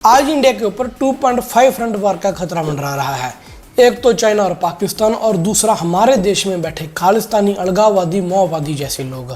आज इंडिया के ऊपर 2.5 फ्रंट वार का खतरा मंडरा रहा है। एक तो चाइना और पाकिस्तान और दूसरा हमारे देश में बैठे खालिस्तानी अलगाववादी माओवादी जैसे लोग।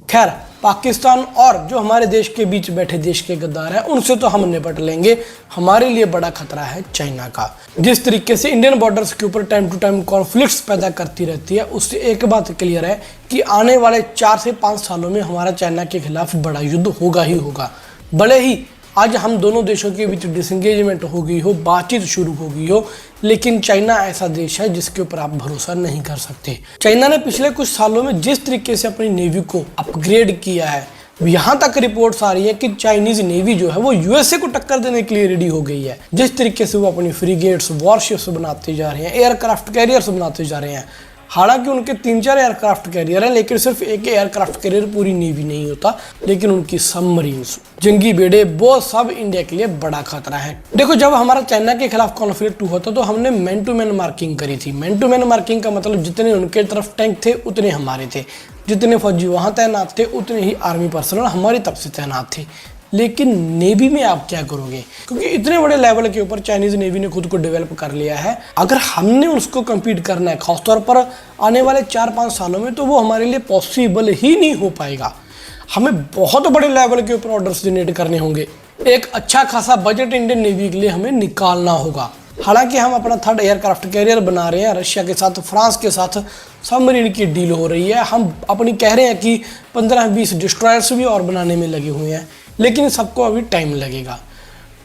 खैर, पाकिस्तान और जो हमारे देश के बीच बैठे देश के गद्दार हैं उनसे तो हम निपट लेंगे। हमारे लिए बड़ा खतरा है चाइना का। जिस तरीके से इंडियन बॉर्डर्स के ऊपर टाइम टू टाइम कॉन्फ्लिक्ट्स पैदा करती रहती है, उससे एक बात क्लियर है कि आने वाले 4 से 5 सालों में हमारा चाइना के खिलाफ बड़ा युद्ध होगा ही होगा। भले ही आज हम दोनों देशों के बीच डिसंगेजमेंट हो गई हो, बातचीत शुरू हो गई हो, लेकिन चाइना ऐसा देश है जिसके ऊपर आप भरोसा नहीं कर सकते। चाइना ने पिछले कुछ सालों में जिस तरीके से अपनी नेवी को अपग्रेड किया है, यहाँ तक रिपोर्ट्स आ रही है कि चाइनीज नेवी जो है वो यूएसए को टक्कर देने के लिए रेडी हो गई है। जिस तरीके से वो अपनी फ्रिगेट्स, वॉरशिप्स बनाते जा रहे हैं, एयरक्राफ्ट कैरियर्स बनाते जा रहे हैं। हालांकि उनके 3-4 एयरक्राफ्ट कैरियर हैं, लेकिन सिर्फ एक एयरक्राफ्ट कैरियर पूरी नेवी नहीं होता। लेकिन उनकी सबमरीन्स, जंगी बेड़े, वो सब इंडिया के लिए बड़ा खतरा है। देखो, जब हमारा चाइना के खिलाफ कॉन्फ्लिक्ट हुआ था तो हमने मैन टू मैन मार्किंग करी थी। मैन टू मैन मार्किंग का मतलब जितने उनके तरफ टैंक थे उतने हमारे थे, जितने फौजी वहां तैनात थे उतने ही आर्मी पर्सनल हमारी तरफ से तैनात थे। लेकिन नेवी में आप क्या करोगे, क्योंकि इतने बड़े लेवल के ऊपर चाइनीज नेवी ने खुद को डेवलप कर लिया है। अगर हमने उसको कम्पीट करना है खासतौर पर आने वाले 4-5 सालों में, तो वो हमारे लिए पॉसिबल ही नहीं हो पाएगा। हमें बहुत बड़े लेवल के ऊपर ऑर्डर्स जनरेट करने होंगे। एक अच्छा खासा बजट इंडियन नेवी के लिए हमें निकालना होगा। हालांकि हम अपना 3rd एयरक्राफ्ट कैरियर बना रहे हैं, रशिया के साथ, फ्रांस के साथ सबमरीन की डील हो रही है। हम अपनी कह रहे हैं कि 15-20 डिस्ट्रॉयर्स भी और बनाने में लगे हुए हैं, लेकिन सबको अभी टाइम लगेगा।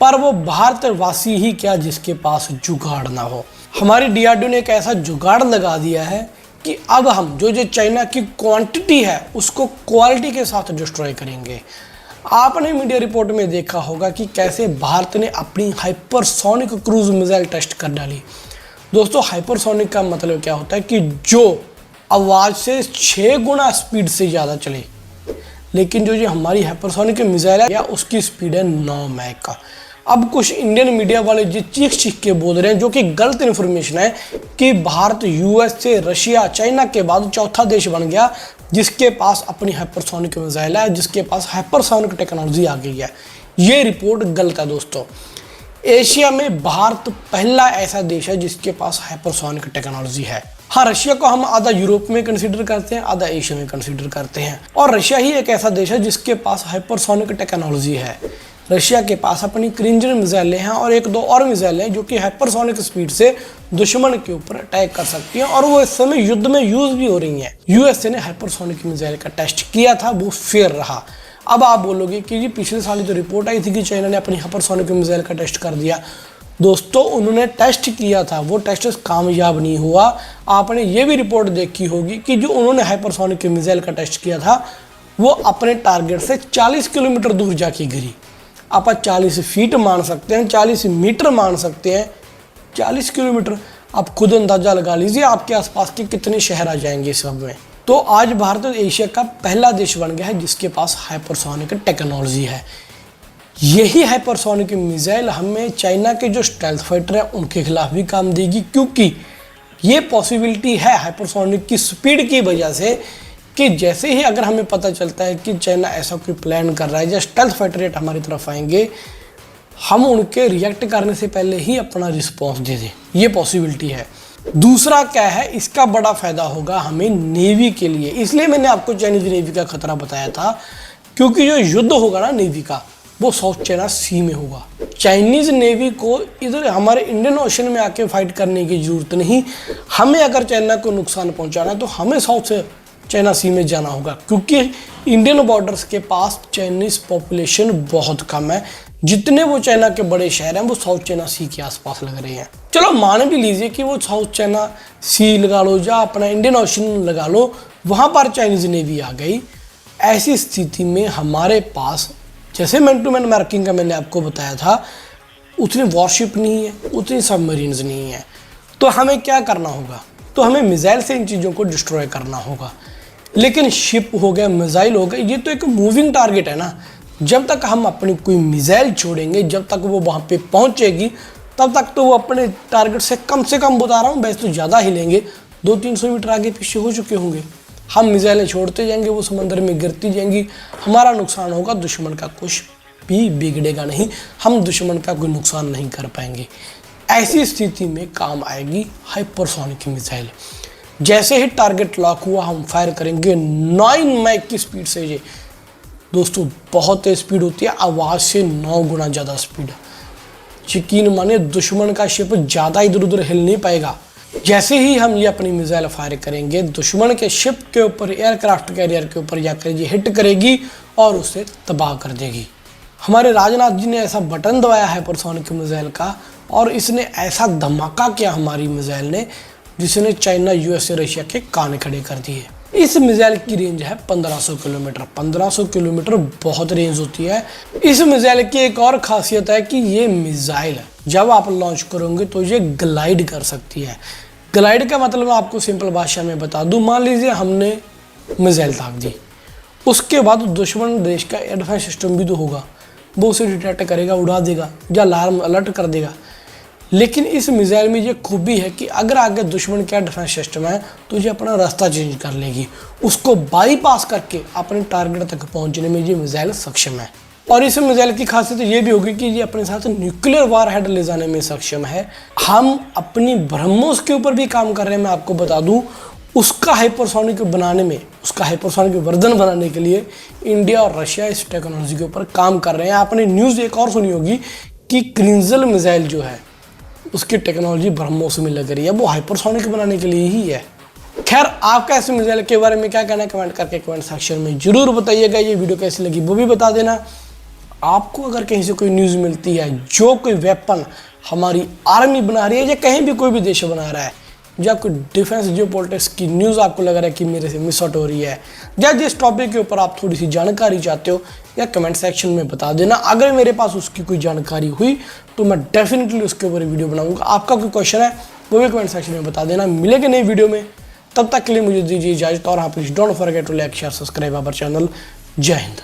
पर वो भारतवासी ही क्या जिसके पास जुगाड़ ना हो। हमारी डीआरडीओ ने एक ऐसा जुगाड़ लगा दिया है कि अब हम जो चाइना की क्वांटिटी है उसको क्वालिटी के साथ डिस्ट्रॉय करेंगे। आपने मीडिया रिपोर्ट में देखा होगा कि कैसे भारत ने अपनी हाइपरसोनिक क्रूज मिसाइल टेस्ट कर डाली। दोस्तों, हाइपरसोनिक का मतलब क्या होता है कि जो आवाज़ से 6 गुना स्पीड से ज़्यादा चले। लेकिन जो हमारी हाइपरसोनिक मिसाइल है या उसकी स्पीड है 9 मैक का। अब कुछ इंडियन मीडिया वाले जो चीख के बोल रहे हैं, जो कि गलत इन्फॉर्मेशन है, कि भारत यूएसए, रशिया, चाइना के बाद चौथा देश बन गया जिसके पास अपनी हाइपरसोनिक मिसाइल है, जिसके पास हाइपरसोनिक टेक्नोलॉजी आ गई है। ये रिपोर्ट गलत है दोस्तों। एशिया में भारत पहला ऐसा देश है जिसके पास हाइपरसोनिक टेक्नोलॉजी है। हाँ, रशिया को हम आधा यूरोप में कंसीडर करते हैं, आधा एशिया में कंसीडर करते हैं, और रशिया ही एक ऐसा देश है जिसके पास हाइपरसोनिक टेक्नोलॉजी है। रशिया के पास अपनी क्रिंजर मिसाइलें हैं और 1-2 और मिसाइलें जो कि हाइपरसोनिक स्पीड से दुश्मन के ऊपर अटैक कर सकती हैं, और वो इस समय युद्ध में यूज भी हो रही हैं। यूएसए ने हाइपरसोनिक मिसाइल का टेस्ट किया था, वो फेल रहा। अब आप बोलोगे कि जी पिछले साल जो रिपोर्ट आई थी कि चाइना ने अपनी हाइपरसोनिक मिसाइल का टेस्ट कर दिया। दोस्तों, उन्होंने टेस्ट किया था, वो टेस्ट कामयाब नहीं हुआ। आपने ये भी रिपोर्ट देखी होगी कि जो उन्होंने हाइपरसोनिक मिसाइल का टेस्ट किया था वो अपने टारगेट से 40 किलोमीटर दूर जाके गिरी। आप 40 फीट मान सकते हैं, 40 मीटर मान सकते हैं, 40 किलोमीटर। आप खुद अंदाजा लगा लीजिए आपके आसपास के कितने शहर आ जाएंगे इस वक्त में। तो आज भारत एशिया का पहला देश बन गया है जिसके पास हाइपरसोनिक टेक्नोलॉजी है। यही हाइपरसोनिक मिसाइल हमें चाइना के जो स्टेल्थ फाइटर हैं उनके खिलाफ भी काम देगी, क्योंकि ये पॉसिबिलिटी है हाइपरसोनिक की स्पीड की वजह से कि जैसे ही अगर हमें पता चलता है कि चाइना ऐसा कोई प्लान कर रहा है या स्टेल्थ फाइटर जेट हमारी तरफ आएंगे, हम उनके रिएक्ट करने से पहले ही अपना रिस्पॉन्स दे दें। ये पॉसिबिलिटी है। दूसरा क्या है, इसका बड़ा फायदा होगा हमें नेवी के लिए। इसलिए मैंने आपको चाइनीज नेवी का खतरा बताया था, क्योंकि जो युद्ध होगा ना नेवी का, वो साउथ चाइना सी में होगा। चाइनीज नेवी को इधर हमारे इंडियन ओशन में आके फाइट करने की जरूरत नहीं। हमें अगर चाइना को नुकसान पहुंचाना है तो हमें साउथ चाइना सी में जाना होगा, क्योंकि इंडियन बॉर्डर्स के पास चाइनीज पॉपुलेशन बहुत कम है। जितने वो चाइना के बड़े शहर हैं वो साउथ चाइना सी के आसपास लग रहे हैं। चलो मान भी लीजिए कि वो साउथ चाइना सी लगा लो या अपना इंडियन ओशन लगा लो, वहाँ पर चाइनीज नेवी आ गई। ऐसी स्थिति में हमारे पास, जैसे मैन टू मैन मार्किंग का मैंने आपको बताया था, उतनी वॉरशिप नहीं है, उतनी सबमरीन्स नहीं है। तो हमें क्या करना होगा, तो हमें मिसाइल से इन चीज़ों को डिस्ट्रॉय करना होगा। लेकिन शिप हो गया, मिसाइल हो गया, ये तो एक मूविंग टारगेट है ना। जब तक हम अपनी कोई मिसाइल छोड़ेंगे, जब तक वो वहाँ पे पहुँचेगी, तब तक तो वो अपने टारगेट से कम बता रहा हूँ, वैसे तो ज़्यादा ही लेंगे, 200-300 मीटर आगे पीछे हो चुके होंगे। हम मिसाइलें छोड़ते जाएंगे, वो समंदर में गिरती जाएंगी, हमारा नुकसान होगा, दुश्मन का कुछ भी बिगड़ेगा नहीं, हम दुश्मन का कोई नुकसान नहीं कर पाएंगे। ऐसी स्थिति में काम आएगी हाइपरसोनिक मिसाइल। जैसे ही टारगेट लॉक हुआ हम फायर करेंगे 9 मैक की स्पीड से। ये दोस्तों बहुत तेज स्पीड होती है, आवाज़ से 9 गुना ज़्यादा स्पीड। यकीन माने दुश्मन का शिप ज़्यादा इधर उधर हिल नहीं पाएगा। जैसे ही हम ये अपनी मिसाइल फायर करेंगे दुश्मन के शिप के ऊपर, एयरक्राफ्ट कैरियर के ऊपर जाकर ये हिट करेगी और उसे तबाह कर देगी। हमारे राजनाथ जी ने ऐसा बटन दबाया हाइपरसोनिक मिसाइल का और इसने ऐसा धमाका किया हमारी मिसाइल ने, जिसने चाइना, यूएसए, रशिया के कान खड़े कर दिए। इस मिसाइल की रेंज है 1500 किलोमीटर। 1500 किलोमीटर बहुत रेंज होती है। इस मिसाइल की एक और खासियत है कि ये मिसाइल जब आप लॉन्च करोगे तो ये ग्लाइड कर सकती है। ग्लाइड का मतलब मैं आपको सिंपल भाषा में बता दूं, मान लीजिए हमने मिसाइल दाग दी, उसके बाद दुश्मन देश का एयर डिफेंस सिस्टम भी तो होगा, वो उसे डिटेक्ट करेगा, उड़ा देगा या अलार्म अलर्ट कर देगा। लेकिन इस मिसाइल में ये खूबी है कि अगर आगे दुश्मन का डिफेंस सिस्टम है तो ये अपना रास्ता चेंज कर लेगी, उसको बाईपास करके अपने टारगेट तक पहुंचने में ये मिसाइल सक्षम है। और इस मिसाइल की खासियत ये भी होगी कि ये अपने साथ न्यूक्लियर वारहेड ले जाने में सक्षम है। हम अपनी ब्रह्मोस के ऊपर भी काम कर रहे हैं, मैं आपको बता दूं। उसका हाइपरसोनिक बनाने में, उसका हाइपरसोनिक वर्जन बनाने के लिए इंडिया और रशिया इस टेक्नोलॉजी के ऊपर काम कर रहे हैं। आपने न्यूज़ एक और सुनी होगी कि क्रिंजल मिसाइल जो है उसकी टेक्नोलॉजी ब्रह्मोस में लग रही है, वो हाइपरसोनिक बनाने के लिए ही है। खैर, आपका इस मिसाइल के बारे में क्या कहना है कमेंट करके कमेंट सेक्शन में जरूर बताइएगा। ये वीडियो कैसी लगी वो भी बता देना। आपको अगर कहीं से कोई न्यूज़ मिलती है जो कोई वेपन हमारी आर्मी बना रही है या कहीं भी कोई भी देश बना रहा है, या कोई डिफेंस जियोपॉलिटिक्स की न्यूज़ आपको लग रहा है कि मेरे से मिस आउट हो रही है, या जिस टॉपिक के ऊपर आप थोड़ी सी जानकारी चाहते हो, या कमेंट सेक्शन में बता देना। अगर मेरे पास उसकी कोई जानकारी हुई तो मैं डेफिनेटली उसके ऊपर वीडियो बनाऊंगा। आपका कोई क्वेश्चन है वो भी कमेंट सेक्शन में बता देना। मिलेंगे नई वीडियो में, तब तक के लिए मुझे दीजिए इजाजत और हाँ please don't forget to like share subscribe our channel. जय हिंद।